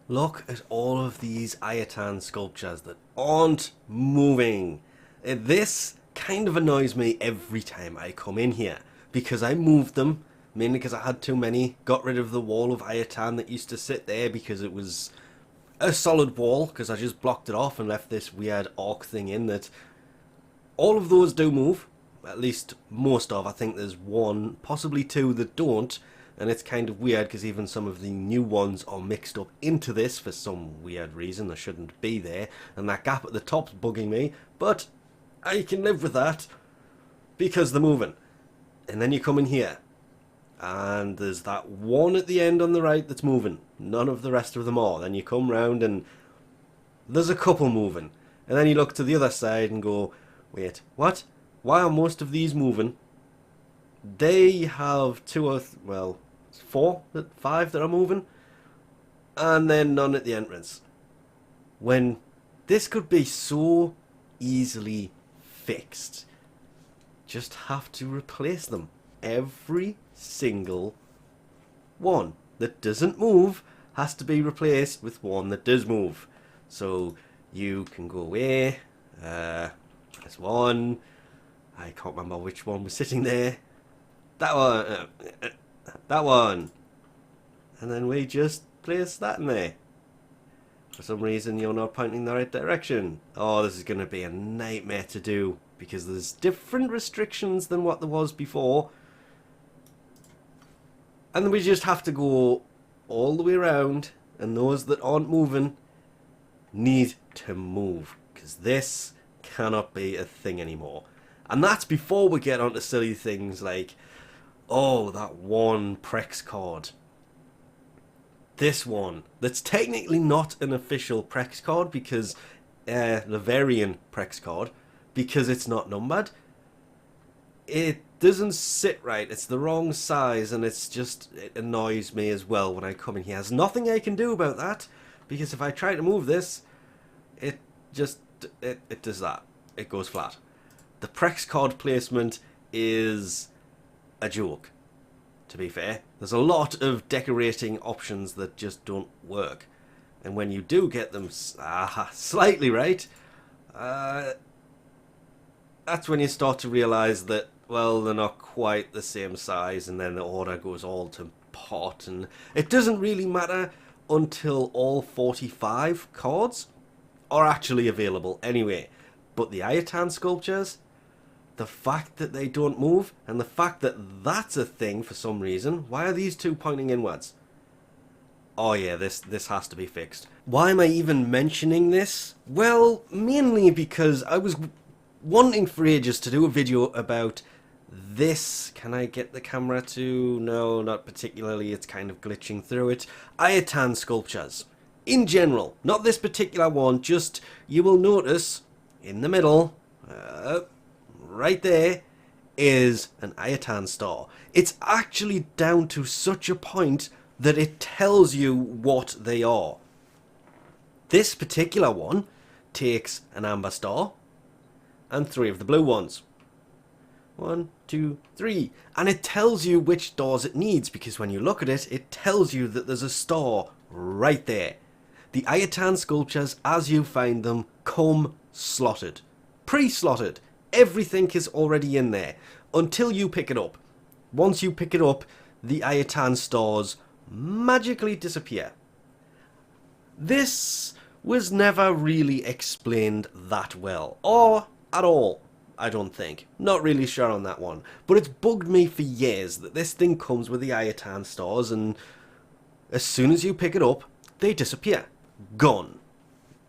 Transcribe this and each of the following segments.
Look at all of these Ayatan sculptures that aren't moving. This kind of annoys me every time I come in here because I moved them, mainly because I had too many, got rid of the wall of Ayatan that used to sit there because it was a solid wall, because I just blocked it off and left this weird arc thing in that all of those do move, at least most of. I think there's one, possibly two that don't, and it's kind of weird because even some of the new ones are mixed up into this for some weird reason. They shouldn't be there, and that gap at the top's bugging me, but I can live with that because they're moving. And then you come in here, and there's that one at the end on the right that's moving. None of the rest of them are. Then you come round and there's a couple moving. And then you look to the other side and go, wait, what? Why are most of these moving? They have well, five that are moving, and then none at the entrance. When this could be so easily fixed. Just have to replace them. Every single one that doesn't move has to be replaced with one that does move. So you can go away. There's one. I can't remember which one was sitting there. That one. That one. And then we just place that in there. For some reason you're not pointing the right direction. Oh, this is going to be a nightmare to do because there's different restrictions than what there was before. And then we just have to go all the way around, and those that aren't moving need to move because this cannot be a thing anymore. And that's before we get onto silly things like, oh, that one Prex card. This one, that's technically not an official Prex card because the variant Prex card, because it's not numbered. It doesn't sit right, it's the wrong size, and it annoys me as well when I come in here. There's nothing I can do about that, because if I try to move this, it does that. It goes flat. The Prex card placement is a joke, to be fair. There's a lot of decorating options that just don't work. And when you do get them slightly right, that's when you start to realise that, well, they're not quite the same size, and then the order goes all to pot, and it doesn't really matter until all 45 cards are actually available anyway. But the Ayatan sculptures, the fact that they don't move, and the fact that that's a thing for some reason. Why are these two pointing inwards? Oh yeah, this has to be fixed. Why am I even mentioning this? Well, mainly because I was wanting for ages to do a video about this. Can I get the camera to... No, not particularly. It's kind of glitching through it. Ayatan sculptures. In general. Not this particular one. Just, you will notice, in the middle, right there, is an Ayatan star. It's actually down to such a point that it tells you what they are. This particular one takes an amber star and 3 of the blue ones. 1, 2, 3. And it tells you which stars it needs, because when you look at it, it tells you that there's a star right there. The Ayatan sculptures, as you find them, come slotted. Pre-slotted. Everything is already in there until you pick it up. Once you pick it up, the Ayatan stars magically disappear. This was never really explained that well, or at all, I don't think. Not really sure on that one. But it's bugged me for years that this thing comes with the Ayatan stars, and as soon as you pick it up, they disappear. Gone.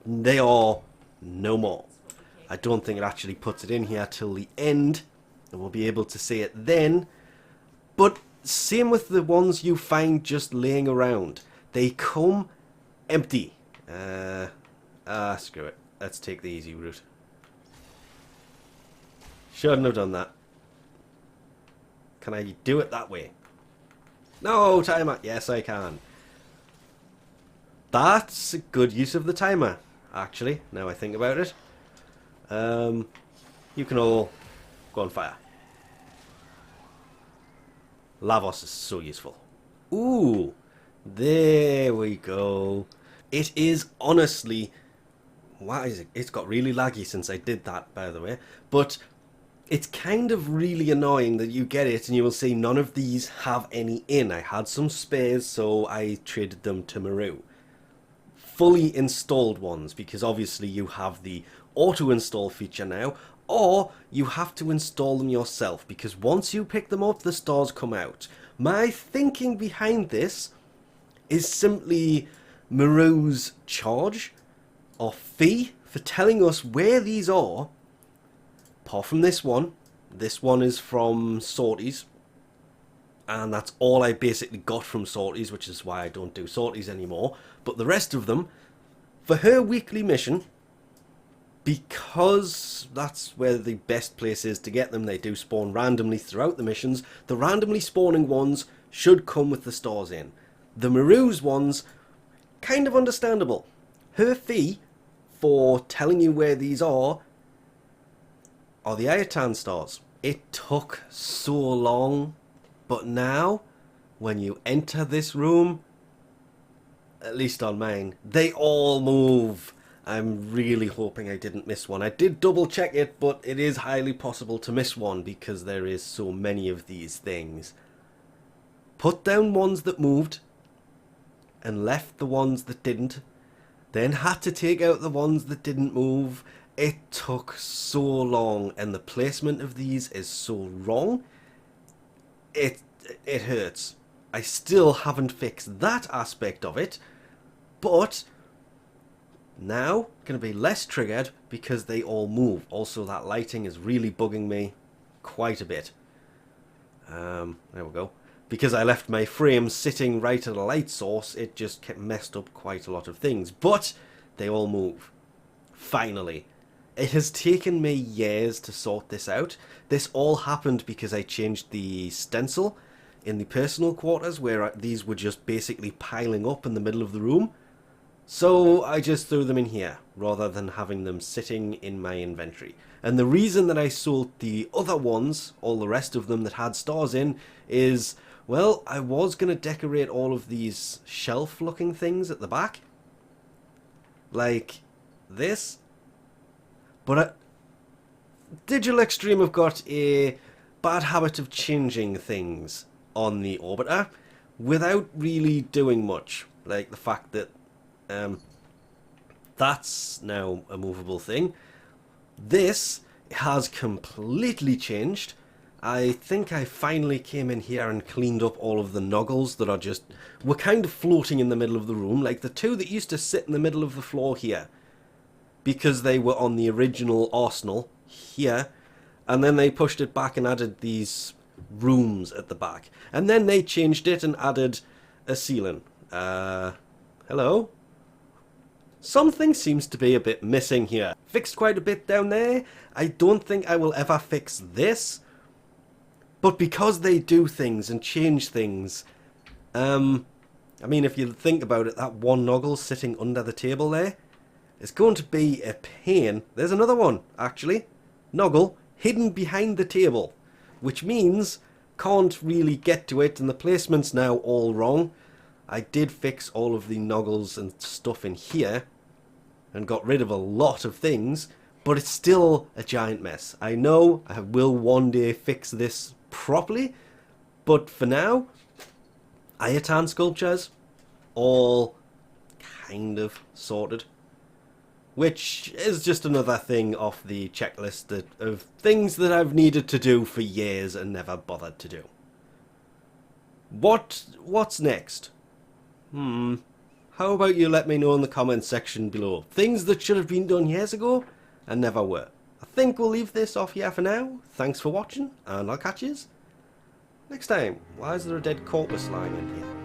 They are no more. I don't think it actually puts it in here till the end, and we'll be able to see it then. But same with the ones you find just laying around. They come empty. Screw it. Let's take the easy route. Shouldn't have done that. Can I do it that way? No, timer. Yes, I can. That's a good use of the timer, actually, now I think about it. You can all go on fire. Lavos is so useful. Ooh, there we go. It is honestly... Why is it? It's got really laggy since I did that, by the way. But it's kind of really annoying that you get it and you will see none of these have any in. I had some spares, so I traded them to Maroo. Fully installed ones, because obviously you have the auto install feature now, or you have to install them yourself, because once you pick them up the stars come out. My thinking behind this is simply Maroo's charge or fee for telling us where these are, apart from this one. This one is from sorties, and that's all I basically got from sorties, which is why I don't do sorties anymore. But the rest of them, for her weekly mission, because that's where the best place is to get them, they do spawn randomly throughout the missions. The randomly spawning ones should come with the stars in. The Maroo's ones, kind of understandable. Her fee for telling you where these are the Ayatan stars. It took so long, but now, when you enter this room, at least on mine, they all move. I'm really hoping I didn't miss one. I did double check it, but it is highly possible to miss one because there is so many of these things. Put down ones that moved and left the ones that didn't, then had to take out the ones that didn't move. It took so long, and the placement of these is so wrong. It hurts. I still haven't fixed that aspect of it, but now going to be less triggered because they all move. Also, that lighting is really bugging me quite a bit. There we go. Because I left my frame sitting right at a light source, it just kept messed up quite a lot of things. But they all move. Finally. It has taken me years to sort this out. This all happened because I changed the stencil in the personal quarters, where these were just basically piling up in the middle of the room. So I just threw them in here, rather than having them sitting in my inventory. And the reason that I sold the other ones, all the rest of them that had stars in, is, well, I was going to decorate all of these shelf-looking things at the back. Like this. But Digital Extreme have got a bad habit of changing things on the orbiter without really doing much. Like the fact that that's now a movable thing. This has completely changed. I think I finally came in here and cleaned up all of the noggles that were kind of floating in the middle of the room, like the two that used to sit in the middle of the floor here, because they were on the original arsenal here, and then they pushed it back and added these rooms at the back, and then they changed it and added a ceiling. Hello? Something seems to be a bit missing here. Fixed quite a bit down there. I don't think I will ever fix this, but because they do things and change things, I mean, if you think about it, that one noggle sitting under the table there, it's going to be a pain. There's another one, actually. Noggle hidden behind the table, which means can't really get to it, and the placement's now all wrong. I did fix all of the noggles and stuff in here and got rid of a lot of things, but it's still a giant mess. I know I will one day fix this properly, but for now, Ayatan sculptures, all kind of sorted. Which is just another thing off the checklist of things that I've needed to do for years and never bothered to do. What's next? How about you let me know in the comments section below. Things that should have been done years ago and never were. I think we'll leave this off here for now. Thanks for watching, and I'll catch yous next time. Why is there a dead corpus lying in here?